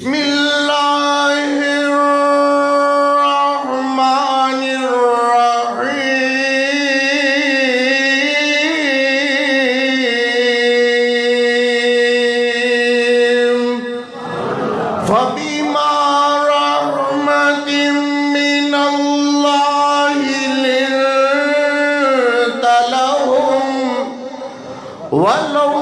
بسم اللہ الرحمن الرحیم فبما رحمت من اللہ لنت لهم ولو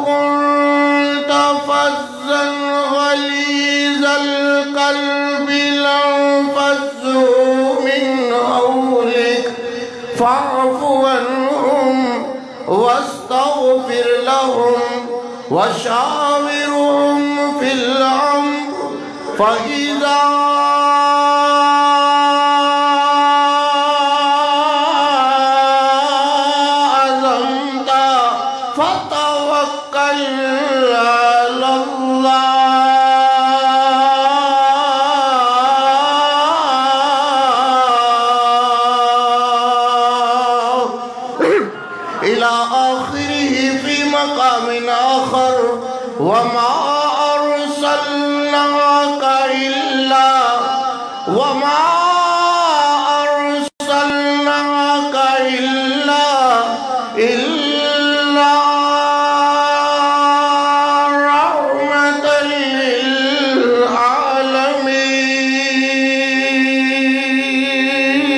كنت فظا غليظ القلب لانفضوا من حولك فاعف عنهم واستغفر لهم وشاورهم في الأمر فإذا عزمت فتوكل على الله إلى آخره في مقام آخر وما أرسلناك إلا رحمة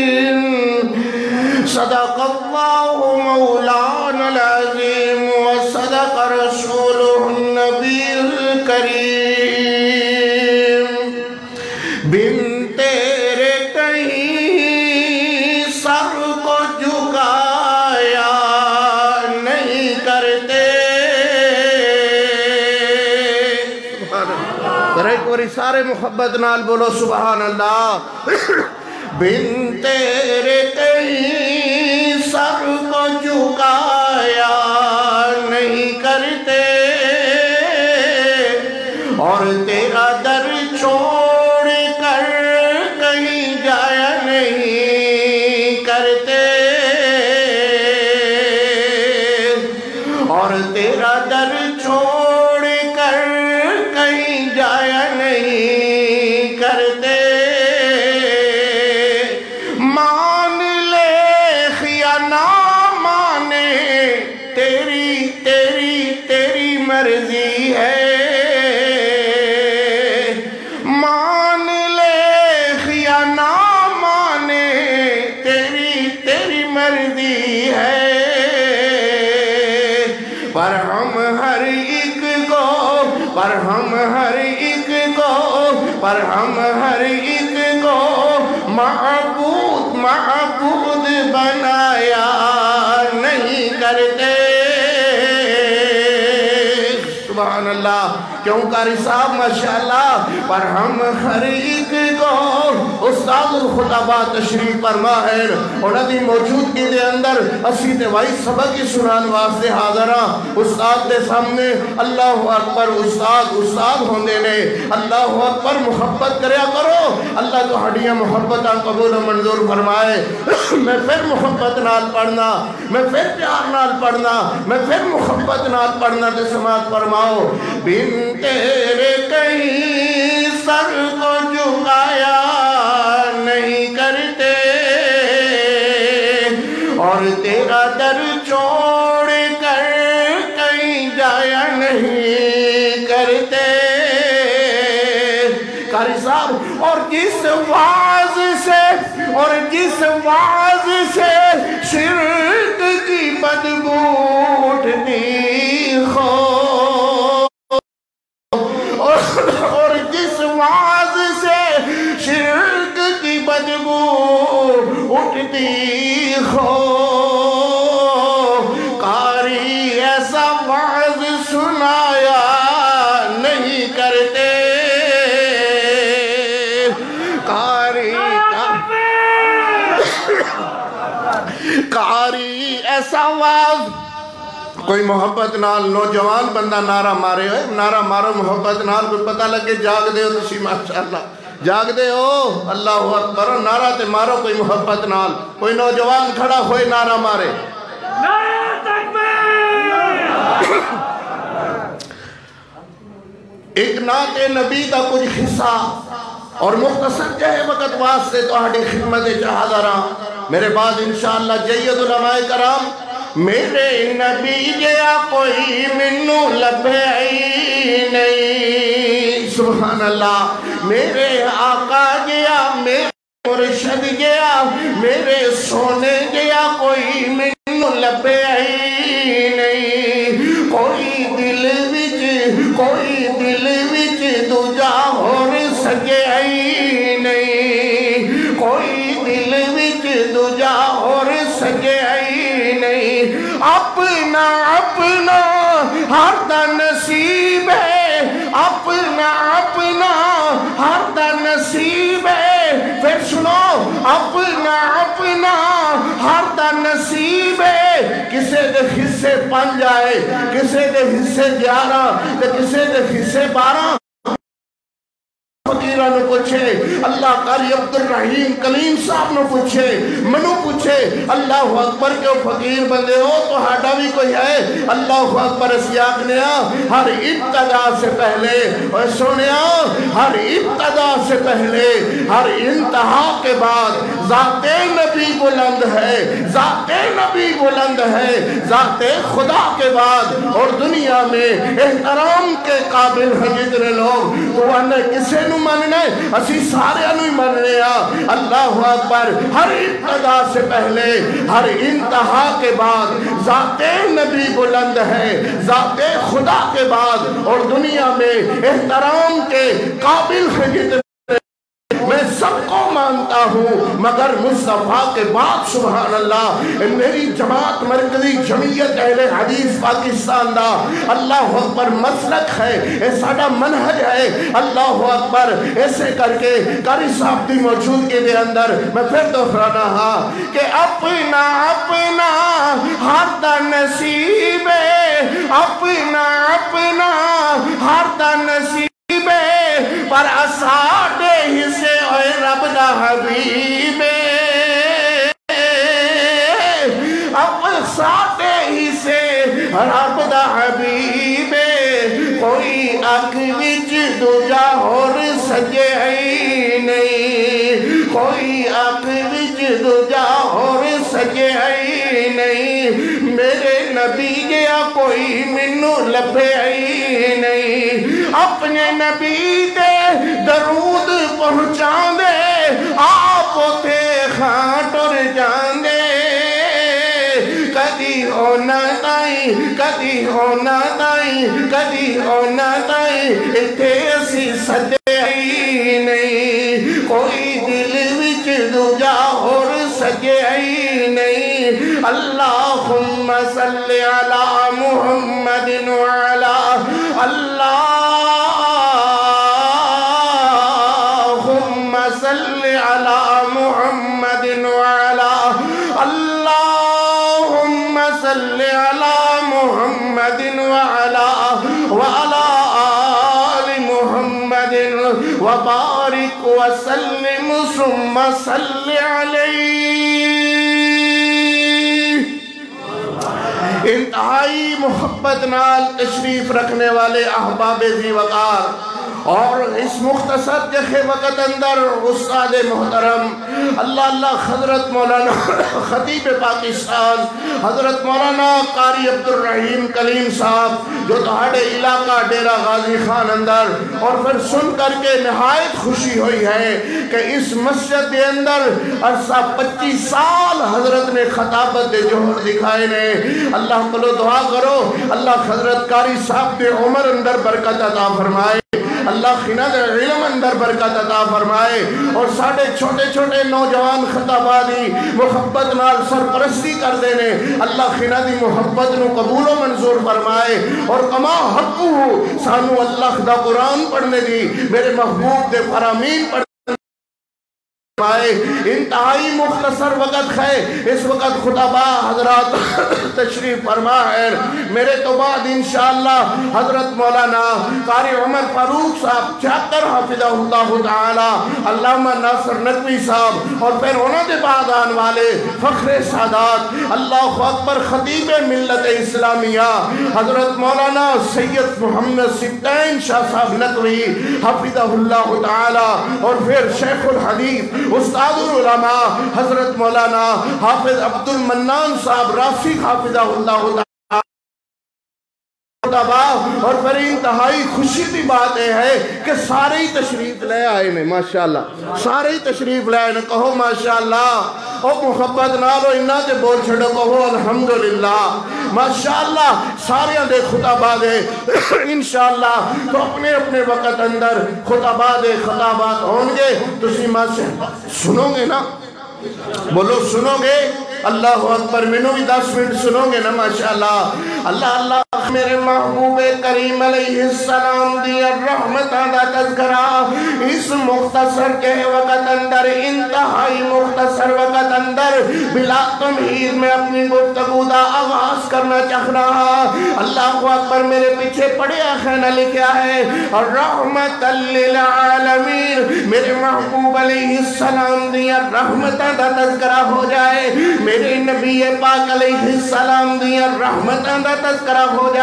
للعالمين صدق الله مولانا العظيم وصدق رسوله النبي الكريم بن تیرے کہیں سر کو جھکایا نہیں کرتے ایک باری سارے محبت نال بولو سبحان اللہ بن تیرے کہیں سر کو جھکایا نہیں کرتے اور تیرا در چھوڑ کر کہیں جایا نہیں کرتے اور تیرا در چھوڑ کر کہیں جایا نہیں کرتے مان لے یا نہ مانے تیری مرضی ہے مان لے یا نہ مانے تیری مرضی ہے پر ہم ہر ایک کو معبود بنایا نہیں کرتے سبحان اللہ کیوں قاری صاحب ماشاءاللہ پر ہم ہر ایک کو استاد الخطبہ تشریف فرما ہے اور ندی موجودگی دے اندر اسی تے وائی سبق کی سنان واسطے حاضرہ استاد دے سامنے اللہ اکبر استاد ہوندے نے اللہ اکبر محبت کریا کرو اللہ تو ہڈیاں محبتاں قبول و منظور فرمائے میں پھر محبت نال پڑھنا میں پھر پیار نال پڑھنا میں پھر محبت نال پڑھنا تے سماعت فرماؤ بن تیرے کہیں سر کو جھکایا نہیں کرتے اور تیرا در چھوڑ کر کہیں جایا نہیں کرتے قاری صاحب اور جس واز سے شرک کی بدبو اٹھتی ہو اور جس واز سے شرک کی بدبو اٹھتی ہو قاری ایسا واز سنایا نہیں کرتے قاری ایسا واز کوئی محبت نال نوجوان بندہ نعرہ مارے ہوئے نعرہ مارو محبت نال کوئی پتہ لگے جاگ دے ہو تسی ماشاءاللہ جاگ دے ہو اللہ اکبر نعرہ تے مارو کوئی محبت نال کوئی نوجوان کھڑا ہوئے نعرہ مارے نعرہ تکبیر ایک نعت نبی دا کچھ حصہ اور مختصر جہے وقت واسطے تو ہاڑی خدمت چاہدارا میرے بعد انشاءاللہ جید علماء کرام میرے نبی جیا کوئی منو لبے نہیں سبحان اللہ میرے آقا گیا میرے مرشد گیا میرے سونے گیا کوئی منو لبے نہیں کوئی دل وچ دوجا ہور سکے نہیں کوئی دل وچ دوجا ہور سکے نہیں اپنا ہر دا نصیب ہے اپنا ہر دا نصیب ہے پھر سنو اپنا ہر دا نصیب ہے کسے دے حصے 5 آئے کسے دے حصے 11 تے کسے دے حصے 12 فقیرہ نے پوچھے اللہ قاری عبدالرحیم کلیم صاحب نے پوچھے منو پوچھے اللہ اکبر کیوں فقیر بندے ہو تو ہاڑا بھی کوئی ہے اللہ اکبر اسیاق نیا ہر ابتدا سے پہلے اور سنیا ہر ابتدا سے پہلے ہر انتہا کے بعد ذات نبی بلند ہے ذات نبی بلند ہے ذات خدا کے بعد اور دنیا میں احترام کے قابل ہیں جتنے لوگ تو انہیں کسے نو مننے اسی سارے انہی مننے اللہ اکبر ہر ابتدا سے پہلے ہر انتہا کے بعد ذات نبی بلند ہے ذات خدا کے بعد اور دنیا میں احترام کے قابل ہے جتنے میں سب کو مانتا ہوں مگر مصطفیٰ کے بعد سبحان اللہ میری جماعت مرکزی جمعیت اہل حدیث پاکستان دا اللہ اکبر مسلک ہے ایسا منہج ہے اللہ اکبر ایسے کر کے قاری صاحب دی موجود کے دے اندر میں پھر دوہرانا ہاں کہ اپنا ہر دا نصیب ہے اپنا ہر دا نصیب پر اساڑے حصے اوے رب دا حبیب اب اساڑے حصے رب دا حبیب کوئی اک وچ دوجا ہور سجے ہی نہیں کوئی اک وچ دوجا ہور سجے ہی نہیں میرے نبی گیا کوئی منو لبے ہی نہیں اپنے نبی دے درود پہنچان دے آپ تے خان ٹر جان دے کدی ہونا تائیں کدی ہونا تائیں کدی ہونا تائیں اتھے اسی صدے ہی نہیں کوئی دل وچ دوجا ہور سکے ہی نہیں اللہم صلی علی محمد وعلا اللہم صلی علی محمد وعلا اللہم صلی علی محمد وعلا آل محمد وبارک وسلم ثم صلی علیہ انتہائی محبت نال تشریف رکھنے والے احباب ذی وقار اور اس مختصر جخے وقت اندر استاد محترم اللہ حضرت مولانا خطیب پاکستان حضرت مولانا قاری عبدالرحیم کلیم صاحب جو تہاڑے علاقہ ڈیرہ غازی خان اندر اور پھر سن کر کے نہایت خوشی ہوئی ہے کہ اس مسجد کے اندر عرصہ 25 سال حضرت نے خطابت دے جوہر دکھائے نے اللہ کلو دعا کرو اللہ حضرت قاری صاحب دے عمر اندر برکت عطا فرمائے اللہ خناد علم اندر برکت عطا فرمائے اور ساڑھے چھوٹے چھوٹے نوجوان خطابادی محبت نال سرپرستی کر دینے اللہ خنادی محبت نو قبول و منظور فرمائے اور کما حقو سانو اللہ دا قرآن پڑھنے دی میرے محبوب دے فرامین پڑھنے انتہائی مختصر وقت ہے، اس وقت خطبہ حضرات تشریف فرما ہے۔ میرے تو بعد انشاءاللہ حضرت مولانا قاری عمر فاروق صاحب چاکر حافظہ اللہ تعالی، علامہ ناصر نقوی صاحب، اور پھر انہوں نے بعد آن والے فخر سادات اللہ اکبر خطیب ملت اسلامیہ حضرت مولانا سید محمد سبطین شاہ صاحب نقوی حافظہ اللہ تعالی، اور پھر شیخ الحدیث استاد العلماء حضرت مولانا حافظ عبد المنان صاحب راسخ حافظہ اللہ تعالی۔ اور پھر انتہائی خوشی کی بات ہے کہ سارے ہی تشریف لے آئے نے، ماشاءاللہ سارے ہی تشریف لے آئے نے، کہو ماشاءاللہ، او محبت نالو انہاں تے بول چھڑو، کہو الحمدللہ، ماشاءاللہ سارے دے خطبات دے انشاءاللہ تو اپنے اپنے وقت اندر خطبات ہوں گے، تسی ماں سے سنو گے نا، بولو سنو گے، اللہ اکبر، منو بھی 10 منٹ سنو گے نا، ماشاءاللہ اللہ اللہ۔ میرے محبوب کریم علیہ السلام دی رحمت دا تذکرہ اس مختصر کے وقت اندر، انتہائی مختصر وقت اندر بلا تمہید میں اپنی گفتگو دا آغاز کرنا چاہ رہا۔ اللہ اکبر، میرے پیچھے پڑے آخینہ لکھیا ہے رحمت للعالمین، میرے محبوب علیہ السلام دی رحمت دا تذکرہ ہو جائے، میرے نبی پاک علیہ السلام دی رحمت دا تذکرہ ہو جائے۔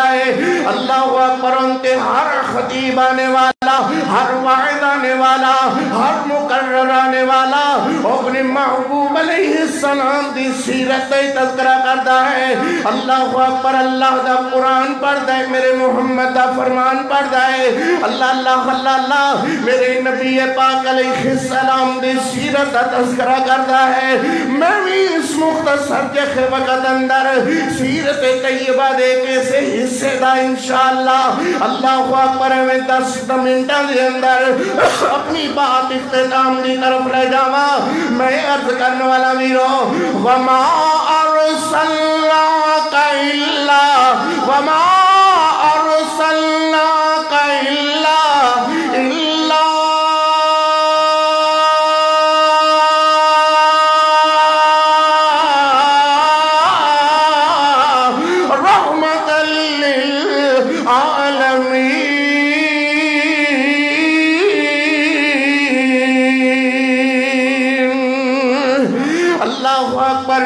اللہ اکبر، انتے ہر خطیب آنے والا، ہر واعظ آنے والا، ہر مقرر آنے والا اپنے محبوب علیہ السلام دی سیرت تذکرہ کرتا ہے۔ اللہ اکبر، اللہ دا قرآن پڑھتا ہے، میرے محمد دا فرمان پڑھتا ہے، اللہ اللہ اللہ اللہ میرے نبی پاک علیہ السلام دی سیرت دا تذکرہ کرتا ہے۔ میں بھی اس مختصر کے وقت اندر سیرت طیبہ دیکھے سے حصے دا انشاءاللہ اللہ اکبر میں 10 منٹوں دے اندر اپنی بات اختتام دی طرف لے جاواں۔ میں عرض کرنے والا ویرو، وما ارسلناک الا وما ارسلناک الا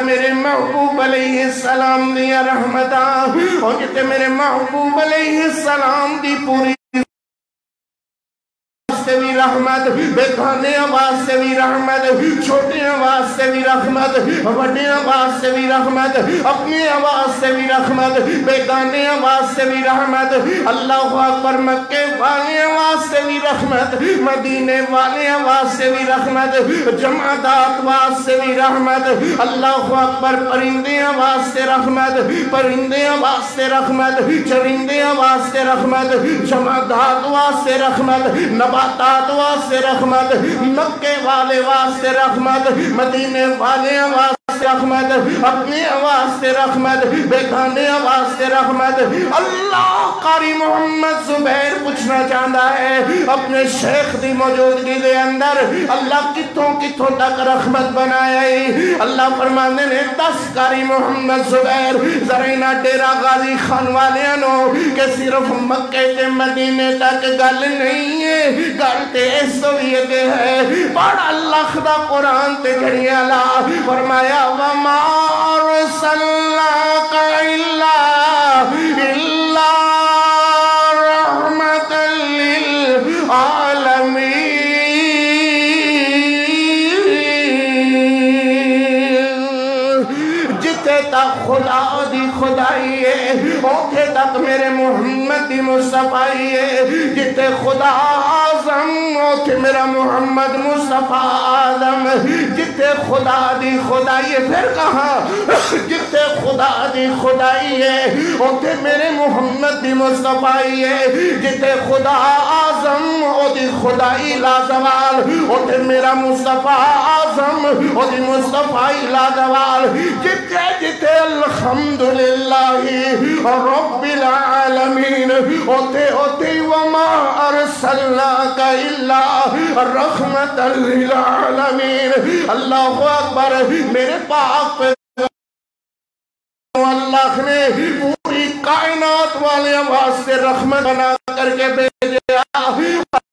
میرے محبوب علیہ السلام دی رحمتاں، اور جتے میرے محبوب علیہ السلام دی پوری سے بھی رحمت، بے گانے آواز سے بھی رحمت، چھوٹے آواز سے بھی رحمت، بڑے آواز سے بھی رحمت، اپنی آواز سے بھی رحمت، بے گانے آواز سے بھی رحمت، اللہ اکبر، مکے والے آواز سے بھی رحمت، مدینے والے آواز سے بھی رحمت، جماعت آواز سے بھی رحمت، اللہ اکبر، پرندے آواز سے رحمت، پرندے آواز سے رحمت، چرندے آواز سے رحمت، جماعت آواز سے رحمت، نبات واسطے رحمت، مکے والے واسطے رحمت، مدینے والے واسطے رحمت، اپنی آواز سے رحمت، بے گانے آواز سے رحمت۔ اللہ قاری محمد زبیر پوچھنا چاہتا ہے اپنے شیخ دی موجودگی دے اندر اللہ کتوں کتوں تک رحمت بنایا ہے۔ اللہ فرمانے نے 10 قاری محمد زبیر ذرائنا ڈیرہ غازی خان والیاں نو کہ صرف مکے تے مدینے تک گل نہیں ہے، گلتے سویت ہے، پڑھ اللہ دا قرآن تے گھڑی اللہ فرمایا وَمَا أَرْسَلْنَاكَ إِلَّا رَحْمَةً لِلْعَالَمِينَ۔ جتے تک خدا دی خدائی ہے اوتھے تک میرے محمد دی مصطفی ہے، جتے خدا آزم اوتھے میرا محمد مصطفیٰ آدم، جتے خدا دی خدائی ہے، پھر کہاں جتے خدا دی خدائی ہے اوتھے میرے محمد دی مصطفی ہے، جتے خدا آزم اوتھے خدائی لازوال، اوتھے میرا مصطفیٰ آزم اوتھے مصطفی لازوال، جتے تے الحمدللہ رب العالمین اوتے وما ارسلناک الا رحمت للعالمین. اللہ اکبر. میرے پاک پہ اللہ نے پوری کائنات والے واسطے رحمت بنا کر کے بھیجا.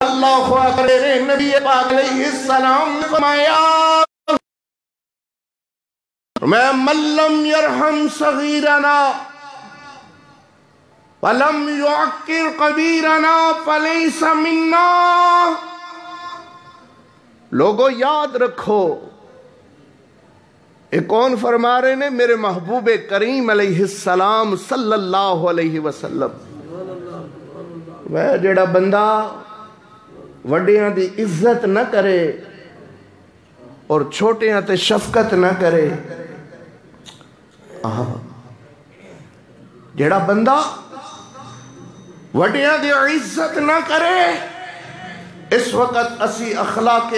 اللہ اکبر. میرے نبی پاک علیہ السلام نے فرمایا میں من لم یرحم صغیرنا ولم یعکر کبیرنا فلیس منا. لوگوں یاد رکھو یہ کون فرما رہے نے؟ میرے محبوب کریم علیہ السلام صلی اللہ علیہ وسلم. وہ جڑا بندہ وڈیاں دی عزت نہ کرے اور چھوٹیاں تے شفقت نہ کرے، جڑا بندہ وڈیاں دی عزت نہ کرے، اس وقت اسی اخلاق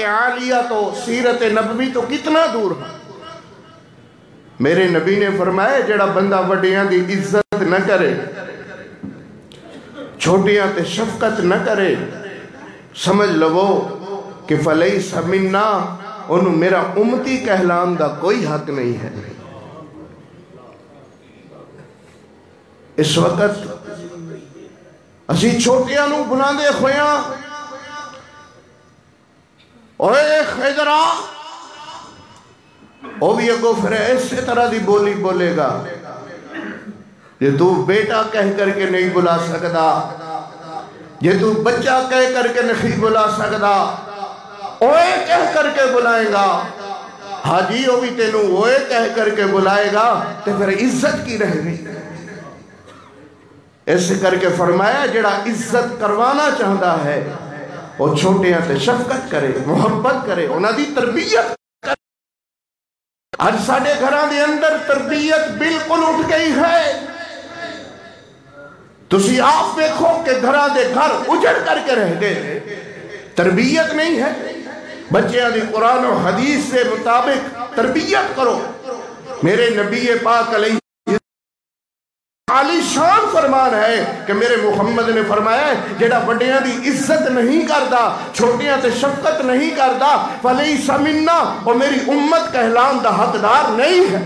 عالیہ تو سیرت نبوی تو کتنا دور ہے. میرے نبی نے فرمایا جڑا بندہ وڈیاں دی عزت نہ کرے، چھوٹیاں تے شفقت نہ کرے، سمجھ لو کہ فلیس منا، انہوں میرا امتی کہلان دا کوئی حق نہیں ہے. اس وقت اسی چھوٹیاں نو بنا دے خویاں اوے خیدرہ، وہ بھی اگو پھر ایسے طرح دی بولی بولے گا یہ تو بیٹا کہہ کر کے نہیں بلا سکتا، یہ تو بچہ کہہ کر کے نہیں بلا سکتا، اوے کہہ کر کے بلائے گا. حاجی وہ بھی تینوں اوے کہہ کر کے بلائے گا تو پھر عزت کی رہ گئی. ایسے کر کے فرمایا جڑا عزت کروانا چاہتا ہے وہ چھوٹیاں تے شفقت کرے، محبت کرے، انہاں دی تربیت کرے. آج ساڑھے گھراں دے اندر تربیت بالکل اٹھ گئی ہے. تسی آپ دیکھو کہ گھراں دے گھر اجڑ کر کے رہ گئے، تربیت نہیں ہے. بچیاں دی قرآن و حدیث سے مطابق تربیت کرو. میرے نبی پاک علیہ عالی شان فرمان ہے کہ میرے محمد نے فرمایا ہے جڑا وڈیاں دی عزت نہیں کردا، چھوٹیاں تے شفقت نہیں کردا، فلیس منا، وہ میری امت کہلان دا حقدار نہیں ہے.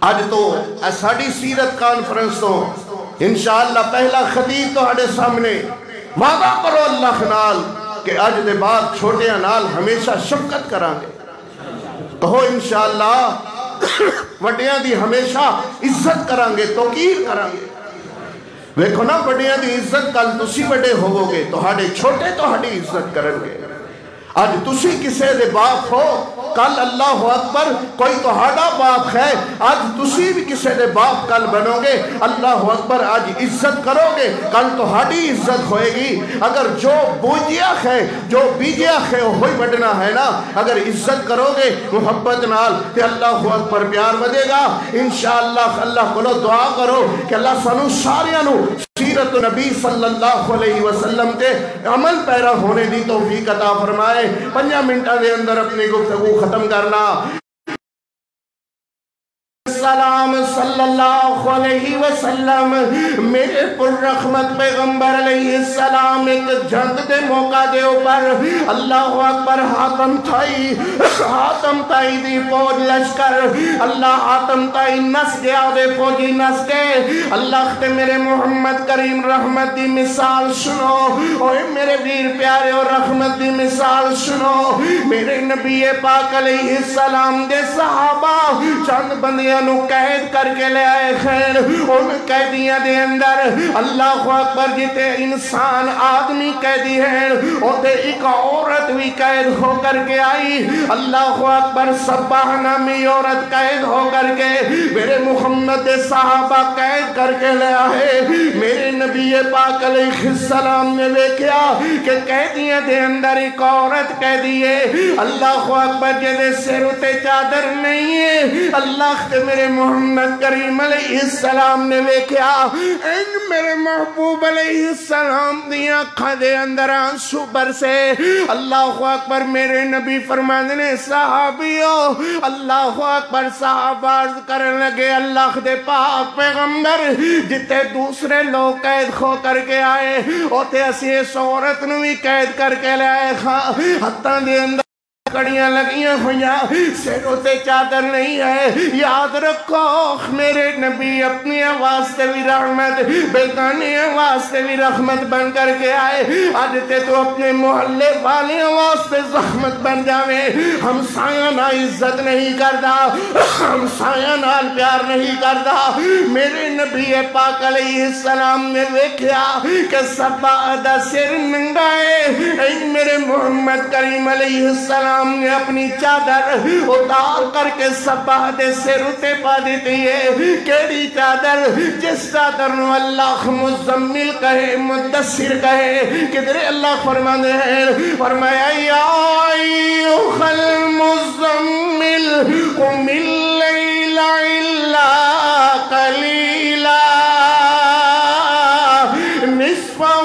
آج تو ساڑی سیرت کانفرنس تو انشاءاللہ پہلا خطیب تو ہڑے سامنے وعدہ کرو اللہ نال کہ آج دے بعد چھوٹیاں نال ہمیشہ شفقت کرانگے. کہو انشاءاللہ وڈیاں دی ہمیشہ عزت کرانگے، توقیر کرانگے. ویکھو نا وڈیاں دی عزت کل تسی وڈے ہوو گے تو ہاڑے چھوٹے تو ہاڑی عزت کرنگے. آج تسی کسے دے باپ ہو، کل اللہ اکبر کوئی تو ہاڑا باپ ہے، آج تسی بھی کسے دے باپ کل بنو گے، اللہ اکبر آج عزت کرو گے کل تو ہاڑی عزت ہوئے گی. اگر جو بوجیا ہے جو بیجیا ہے ہوئی بڑھنا ہے نا، اگر عزت کرو گے محبت نال تے اللہ اکبر پیار ودے گا. انشاءاللہ اللہ کو دعا کرو کہ اللہ سانو ساریاں نو سیرت نبی صلی اللہ علیہ وسلم تے عمل پیرا ہونے دی توفیق عطا فرمائے. 5 منٹہ دے اندر اپنی گفتگو ختم کرنا. السلام صلی اللہ علیہ وسلم میرے پر رحمت پیغمبر علیہ السلام ایک جنگ دے موقع دے اوپر اللہ اکبر حاتم تائی دی فوج لشکر اللہ حاتم تائی نس گیا دے فوجی نس گئے. اللہ تے میرے محمد کریم رحمت دی مثال سنو، اوہ میرے ویر پیارے اور رحمت دی مثال سنو. میرے نبی پاک علیہ السلام دے صحابہ چند بندیاں نو قید کر کے لے آئے خیر. ان قیدیاں دے اندر اللہ اکبر جتے انسان آدمی قیدی ہیں اوتے ایک عورت بھی قید ہو کر کے آئی. اللہ اکبر سباہ نامی عورت قید ہو کر کے میرے محمد صحابہ قید کر کے لے آئے. میرے نبی پاک علیہ السلام نے دیکھا کہ قیدیاں دے اندر ایک عورت قیدی ہے اللہ اکبر جدے سر تے چادر نہیں ہے اللہ تے میرے محمد کریم علیہ السلام نے ویکھیا ان میرے محبوب علیہ السلام دی آنکھاں دے اندر آنسو برسے اللہ اکبر میرے نبی فرماندے نے صحابیو اللہ اکبر صحابہ عرض کرن لگے اللہ دے پاک پیغمبر جتے دوسرے لوگ قید کھو کر کے آئے اوتے اسی اس عورت نو بھی قید کر کے لے آئے ہتھاں دے اندر کڑیاں لگیاں ہویاں سروں تے چادر نہیں ہے یاد رکھو میرے نبی اپنی آواز سے بھی رحمت بیگانی آواز سے بھی رحمت بن کر کے آئے آج تے تو اپنے محلے والی آواز سے زحمت بن جاوے ہم سایہ نہ عزت نہیں کردا ہم سایہ نال پیار نہیں کردا میرے نبی پاک علیہ السلام نے دیکھا کہ سبا دا سر ننگا ہے میرے محمد کریم علیہ السلام نے اپنی چادر اتار کر کے سبا دے سر اتے پا دیتی ہے کیڑی چادر جس چادر نو اللہ مزمل کہے مدثر کہے کدھر اللہ فرمانے ہیں فرمایا یا ایوہ المزمل قم اللیل الا قلیلا نصفہ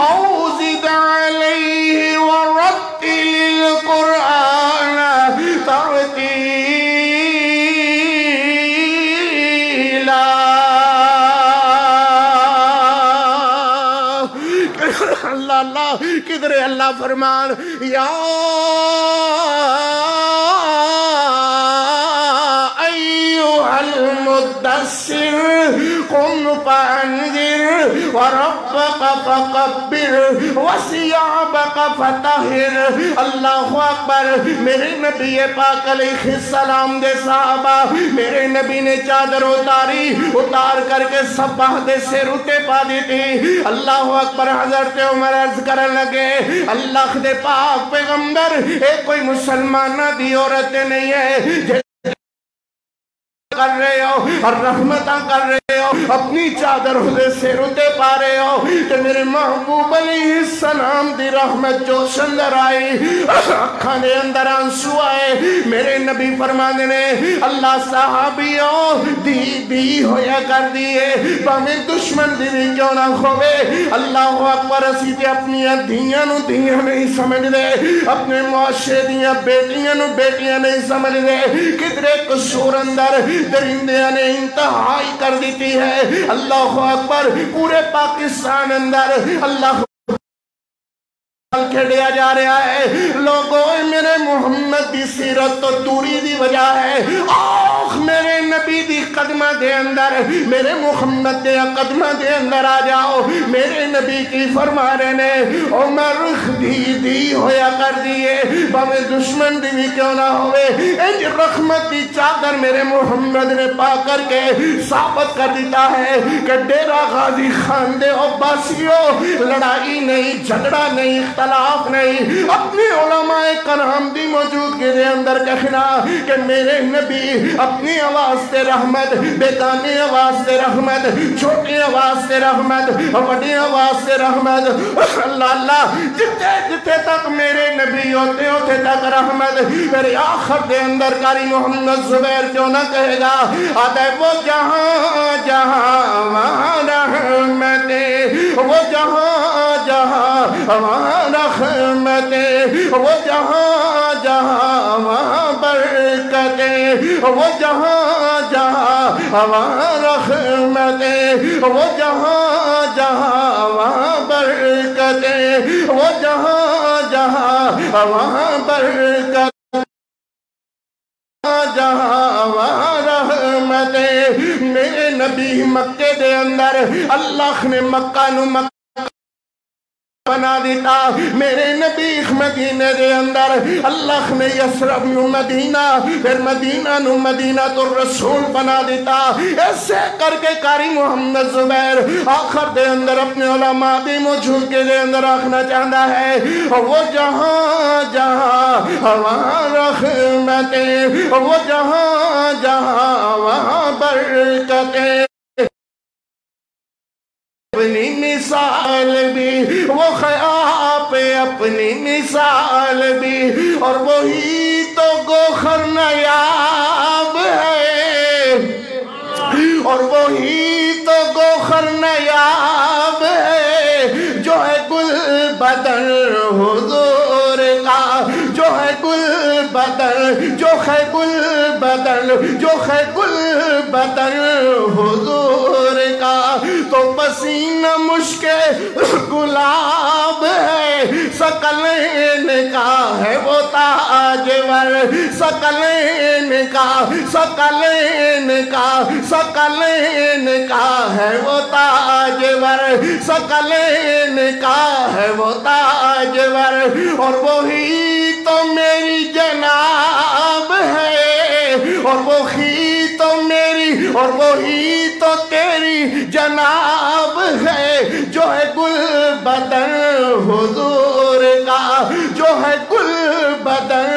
او زد علیہ ورتل القرآن ترتیلا اللہ اللہ کدھر اللہ فرمان یا ایوہ المدثر قم فانذر وربك فكبر وثيابك فطهر اللہ اکبر میرے نبی پاک علیہ السلام دے صحابہ میرے نبی نے چادر اتار کر کے سبا دے سر اتے پا دی تھی اللہ اکبر حضرت عمر عرض کرن لگے اللہ دے پاک پیغمبر اے کوئی مسلمانہ دی عورت نہیں ہے کر رہے ہو اور رحمتاں کر رہے ہو اپنی چادر دے سر اتے پا رہے ہو کہ میرے محبوب علیہ السلام دی رحمت جو اندر آئی اکھاں دے اندر آنسو آئے میرے نبی فرمانے نے اللہ صحابیوں دی ہویا کر دیئے پاہمیں دشمن دی بھی کیوں نہ کھوے اللہ اکبر اسی تے اپنی دھیاں نو دھیاں نہیں سمجھ دے اپنے معاشرے دیاں بیٹیاں نو بیٹیاں نہیں سمجھ دے کدرے قصور اندر درندیاں نے انتہائی کر دیتی ہے اللہ اکبر پورے پاکستان اندر اللہ کھڑیا جا رہا ہے لوگوں میرے محمد دی سیرت تو دوری دی وجہ ہے آخ میرے نبی دی قدمہ دے اندر میرے محمد دے قدمہ دے اندر آ جاؤ میرے نبی کی فرما رہے نے عمر دی ہویا کر دیئے باوے دشمن دی بھی کیوں نہ ہوئے انج رحمت دی چادر میرے محمد نے پا کر کے ثابت کر دیتا ہے کہ ڈیرہ غازی خان دے عباسیوں لڑائی نہیں جھگڑا نہیں اختلاف نہیں اپنی علماء کرام دی موجودگی دے اندر کہنا کہ میرے نبی اپنی آواز سے رحمت بیگانی آواز سے رحمت چھوٹی آواز سے رحمت بڑی آواز سے رحمت اللہ اللہ جتے تک میرے نبی ہوتے تک رحمت میرے آخر دے اندر کاری محمد زبیر کیوں نہ کہے گا آدھے وہ جہاں جہاں وہاں رحمتیں وہ جہاں جہاں وہاں رحمتیں وہ جہاں جہاں وہاں برکتیں وہ جہاں جہاں وہاں رحمتیں وہ جہاں جہاں وہاں برکتیں وہ جہاں جہاں وہاں برکتیں جہاں وہاں رحمتیں میرے نبی مکے دے اندر اللہ نے مکہ نو بنا دیتا میرے نبی مدینے دے اندر اللہ نے یسرب نو مدینہ پھر مدینہ نو مدینہ تو رسول بنا دیتا ایسے کر کے قاری محمد زبیر آخر دے اندر اپنے علماء دی موجود کے دے اندر آخنا چاہتا ہے وہ جہاں جہاں وہاں رحمتیں وہ جہاں جہاں وہاں برکتیں اپنی مثال بھی وہ خیاب اپنی مثال بھی اور وہی تو گوہر نایاب ہے اور وہی تو گوہر نایاب ہے جو ہے گل بدن حضور کا جو ہے گل بدن جو ہے گل بدن جو ہے گل بدن حضور کا تو پسینہ مشک گلاب ہے ثقلین کا ہے وہ تاجور ثقلین کا ثقلین کا ثقلین کا ہے وہ تاجور ثقلین کا ہے وہ تاجور اور وہی تو میری جناب ہے اور وہی تو میری اور وہی تو تیری جناب ہے جو ہے گل بدن حضور کا جو ہے گل بدن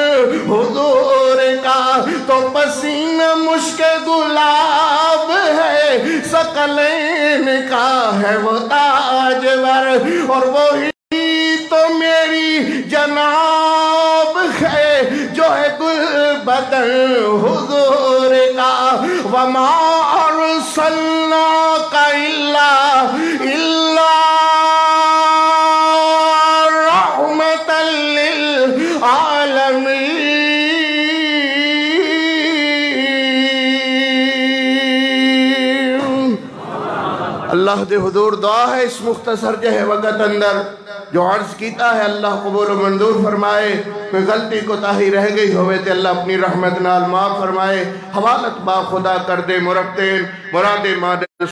حضور کا تو پسینہ مشک گلاب ہے ثقلین کا ہے وہ تاجور اور وہی تو میری جناب ہے جو ہے گل بدن حضور کا وما ارسلناک الا رحمۃ للعالمین۔ اللہ دے حضور دعا ہے اس مختصر جہے وقت اندر جو عرض کیتا ہے اللہ قبول و منظور فرمائے کوئی غلطی کوتاہی رہ گئی ہوئے تے اللہ اپنی رحمت نال معاف فرمائے حوالت با خدا کر دے مرتین مراد مادر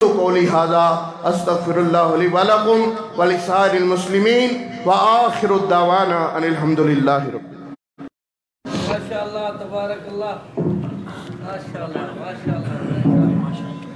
قولی ھذا استغفر اللہ لی ولکم ولسائر المسلمین وآخر الدعوانا ان الحمدللہ رب ماشاءاللہ تبارک اللہ ماشاءاللہ ماشاءاللہ